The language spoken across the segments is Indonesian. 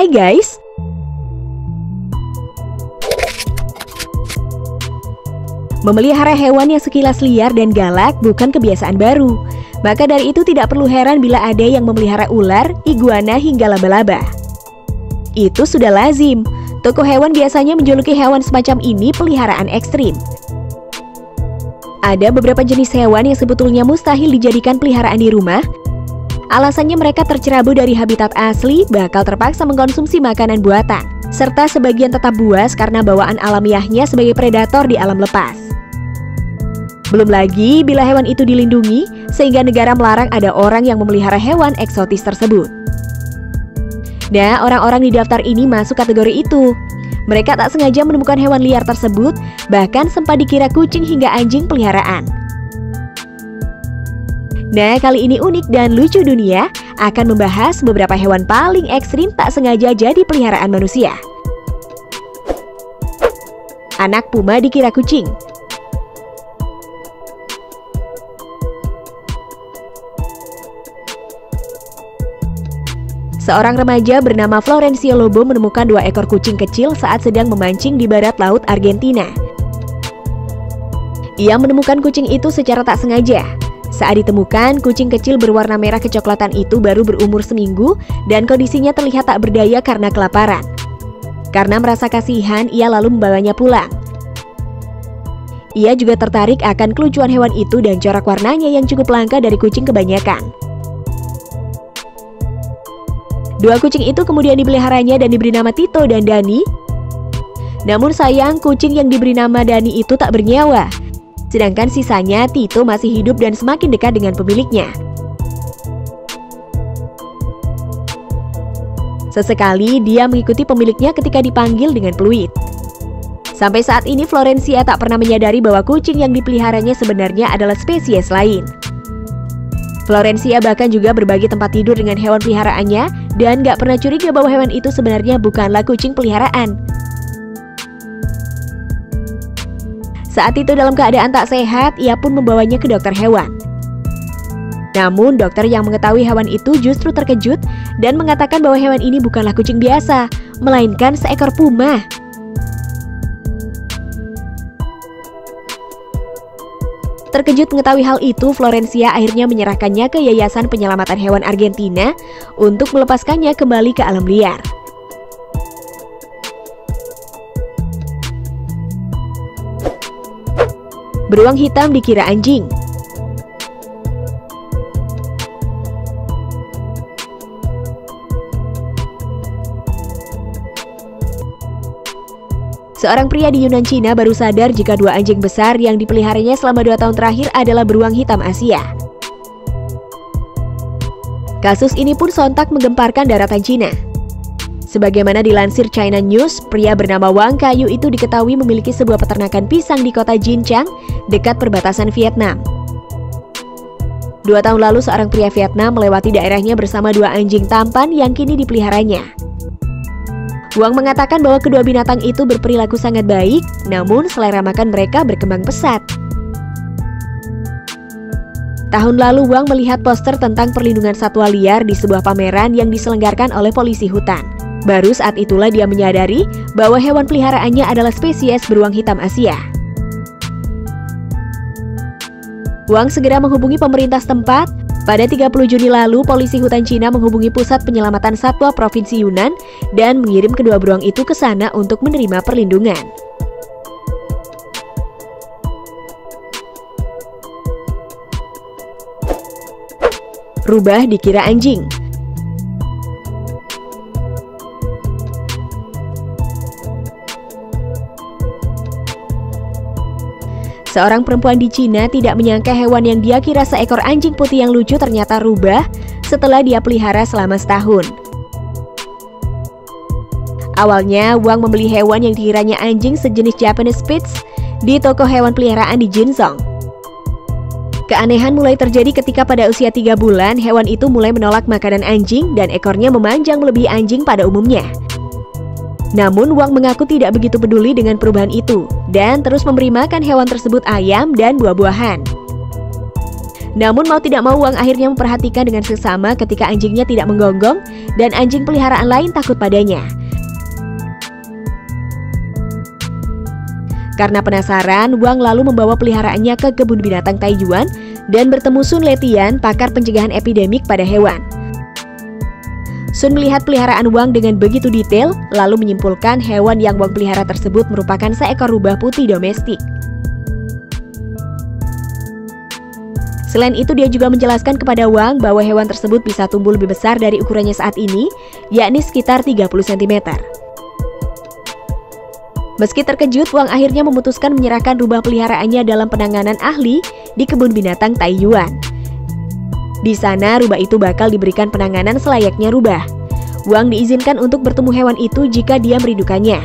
Hai guys! Memelihara hewan yang sekilas liar dan galak bukan kebiasaan baru. Maka dari itu tidak perlu heran bila ada yang memelihara ular, iguana hingga laba-laba. Itu sudah lazim. Toko hewan biasanya menjuluki hewan semacam ini peliharaan ekstrim. Ada beberapa jenis hewan yang sebetulnya mustahil dijadikan peliharaan di rumah. Alasannya mereka tercerabut dari habitat asli, bakal terpaksa mengkonsumsi makanan buatan, serta sebagian tetap buas karena bawaan alamiahnya sebagai predator di alam lepas. Belum lagi bila hewan itu dilindungi, sehingga negara melarang ada orang yang memelihara hewan eksotis tersebut. Nah, orang-orang di daftar ini masuk kategori itu. Mereka tak sengaja menemukan hewan liar tersebut, bahkan sempat dikira kucing hingga anjing peliharaan. Nah, kali ini unik dan lucu dunia akan membahas beberapa hewan paling ekstrim tak sengaja jadi peliharaan manusia. Anak puma dikira kucing. Seorang remaja bernama Florencio Lobo menemukan 2 ekor kucing kecil saat sedang memancing di barat laut Argentina. Ia menemukan kucing itu secara tak sengaja. Saat ditemukan, kucing kecil berwarna merah kecoklatan itu baru berumur seminggu dan kondisinya terlihat tak berdaya karena kelaparan. Karena merasa kasihan, ia lalu membawanya pulang. Ia juga tertarik akan kelucuan hewan itu dan corak warnanya yang cukup langka dari kucing kebanyakan. 2 kucing itu kemudian dipeliharanya dan diberi nama Tito dan Dani. Namun sayang, kucing yang diberi nama Dani itu tak bernyawa. Sedangkan sisanya Tito masih hidup dan semakin dekat dengan pemiliknya. Sesekali dia mengikuti pemiliknya ketika dipanggil dengan peluit. Sampai saat ini Florencia tak pernah menyadari bahwa kucing yang dipeliharanya sebenarnya adalah spesies lain. Florencia bahkan juga berbagi tempat tidur dengan hewan peliharaannya dan gak pernah curiga bahwa hewan itu sebenarnya bukanlah kucing peliharaan. Saat itu dalam keadaan tak sehat, ia pun membawanya ke dokter hewan. Namun dokter yang mengetahui hewan itu justru terkejut dan mengatakan bahwa hewan ini bukanlah kucing biasa, melainkan seekor puma. Terkejut mengetahui hal itu, Florencia akhirnya menyerahkannya ke Yayasan Penyelamatan Hewan Argentina untuk melepaskannya kembali ke alam liar. Beruang hitam dikira anjing. Seorang pria di Yunnan, Cina baru sadar jika 2 anjing besar yang dipeliharanya selama 2 tahun terakhir adalah beruang hitam Asia. Kasus ini pun sontak menggemparkan daratan Cina. Sebagaimana dilansir China News, pria bernama Wang Kayu itu diketahui memiliki sebuah peternakan pisang di kota Jinchang, dekat perbatasan Vietnam. 2 tahun lalu seorang pria Vietnam melewati daerahnya bersama 2 anjing tampan yang kini dipeliharanya. Wang mengatakan bahwa kedua binatang itu berperilaku sangat baik, namun selera makan mereka berkembang pesat. Tahun lalu Wang melihat poster tentang perlindungan satwa liar di sebuah pameran yang diselenggarakan oleh polisi hutan. Baru saat itulah dia menyadari bahwa hewan peliharaannya adalah spesies beruang hitam Asia. Wang segera menghubungi pemerintah setempat. Pada 30 Juni lalu, polisi hutan Cina menghubungi Pusat Penyelamatan Satwa Provinsi Yunnan dan mengirim kedua beruang itu ke sana untuk menerima perlindungan. Rubah dikira anjing. Seorang perempuan di Cina tidak menyangka hewan yang dia kira seekor anjing putih yang lucu ternyata rubah setelah dia pelihara selama setahun. Awalnya, Wang membeli hewan yang dikiranya anjing sejenis Japanese Spitz di toko hewan peliharaan di Jinzhong. Keanehan mulai terjadi ketika pada usia 3 bulan, hewan itu mulai menolak makanan anjing dan ekornya memanjang melebihi anjing pada umumnya. Namun Wang mengaku tidak begitu peduli dengan perubahan itu dan terus memberi makan hewan tersebut ayam dan buah-buahan. Namun mau tidak mau Wang akhirnya memperhatikan dengan seksama ketika anjingnya tidak menggonggong dan anjing peliharaan lain takut padanya. Karena penasaran, Wang lalu membawa peliharaannya ke kebun binatang Taiyuan dan bertemu Sun Letian, pakar pencegahan epidemik pada hewan. Sun melihat peliharaan Wang dengan begitu detail, lalu menyimpulkan hewan yang Wang pelihara tersebut merupakan seekor rubah putih domestik. Selain itu, dia juga menjelaskan kepada Wang bahwa hewan tersebut bisa tumbuh lebih besar dari ukurannya saat ini, yakni sekitar 30 cm. Meski terkejut, Wang akhirnya memutuskan menyerahkan rubah peliharaannya dalam penanganan ahli di kebun binatang Taiyuan. Di sana, rubah itu bakal diberikan penanganan selayaknya rubah. Wang diizinkan untuk bertemu hewan itu jika dia merindukannya.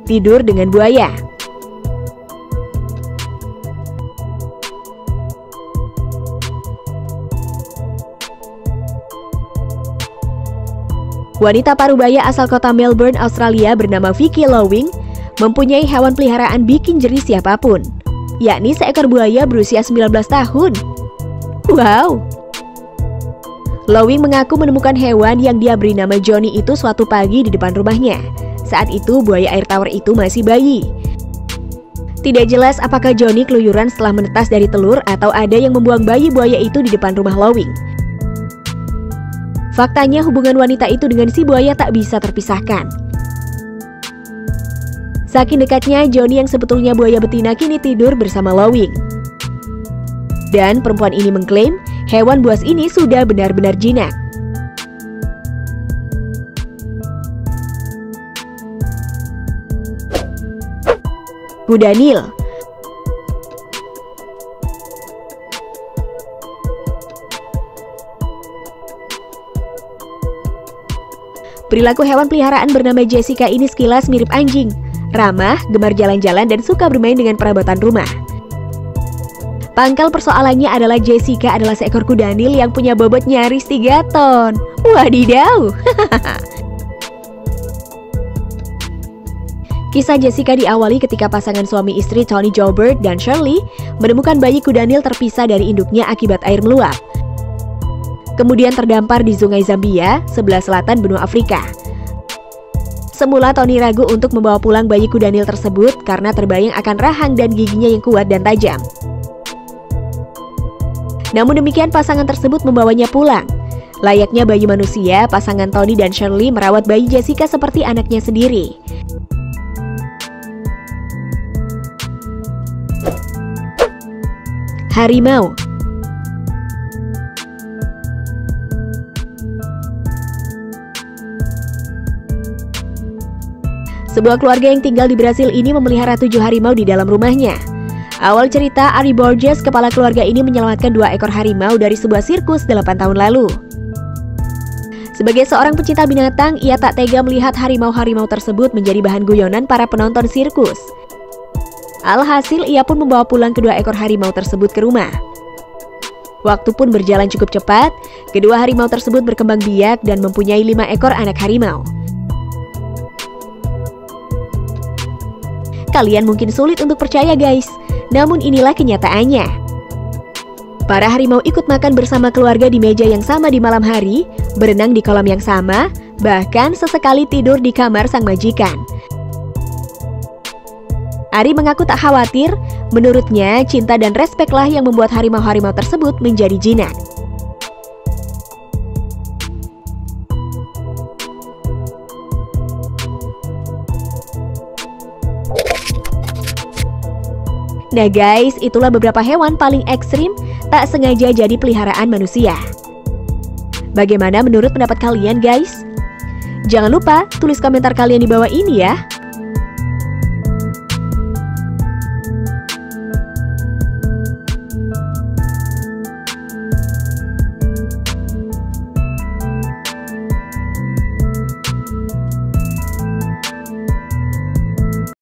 Tidur dengan buaya. Wanita parubaya asal kota Melbourne, Australia bernama Vicky Lowing mempunyai hewan peliharaan bikin jerih siapapun, yakni seekor buaya berusia 19 tahun. Wow! Lowing mengaku menemukan hewan yang dia beri nama Johnny itu suatu pagi di depan rumahnya. Saat itu buaya air tawar itu masih bayi. Tidak jelas apakah Johnny keluyuran setelah menetas dari telur atau ada yang membuang bayi buaya itu di depan rumah Lowing. Faktanya hubungan wanita itu dengan si buaya tak bisa terpisahkan. Saking dekatnya, Johnny yang sebetulnya buaya betina kini tidur bersama Lowing. Dan perempuan ini mengklaim hewan buas ini sudah benar-benar jinak. Kuda Nil. Perilaku hewan peliharaan bernama Jessica ini sekilas mirip anjing, ramah, gemar jalan-jalan, dan suka bermain dengan perabotan rumah. Pangkal persoalannya adalah Jessica adalah seekor kuda Nil yang punya bobot nyaris 3 ton. Wadidaw! Kisah Jessica diawali ketika pasangan suami istri Tony Joubert dan Shirley menemukan bayi kuda Nil terpisah dari induknya akibat air meluap. Kemudian terdampar di sungai Zambia, sebelah selatan benua Afrika. Semula Tony ragu untuk membawa pulang bayi kuda Nil tersebut karena terbayang akan rahang dan giginya yang kuat dan tajam. Namun demikian pasangan tersebut membawanya pulang. Layaknya bayi manusia, pasangan Tony dan Shirley merawat bayi Jessica seperti anaknya sendiri. Harimau. Sebuah keluarga yang tinggal di Brasil ini memelihara 7 harimau di dalam rumahnya. Awal cerita, Ari Borges, kepala keluarga ini menyelamatkan 2 ekor harimau dari sebuah sirkus 8 tahun lalu. Sebagai seorang pecinta binatang, ia tak tega melihat harimau-harimau tersebut menjadi bahan guyonan para penonton sirkus. Alhasil, ia pun membawa pulang kedua ekor harimau tersebut ke rumah. Waktu pun berjalan cukup cepat, kedua harimau tersebut berkembang biak dan mempunyai 5 ekor anak harimau. Kalian mungkin sulit untuk percaya guys, namun inilah kenyataannya. Para harimau ikut makan bersama keluarga di meja yang sama di malam hari, berenang di kolam yang sama, bahkan sesekali tidur di kamar sang majikan. Ari mengaku tak khawatir, menurutnya cinta dan respeklah yang membuat harimau-harimau tersebut menjadi jinak. Nah guys, itulah beberapa hewan paling ekstrim tak sengaja jadi peliharaan manusia. Bagaimana menurut pendapat kalian guys? Jangan lupa tulis komentar kalian di bawah ini ya.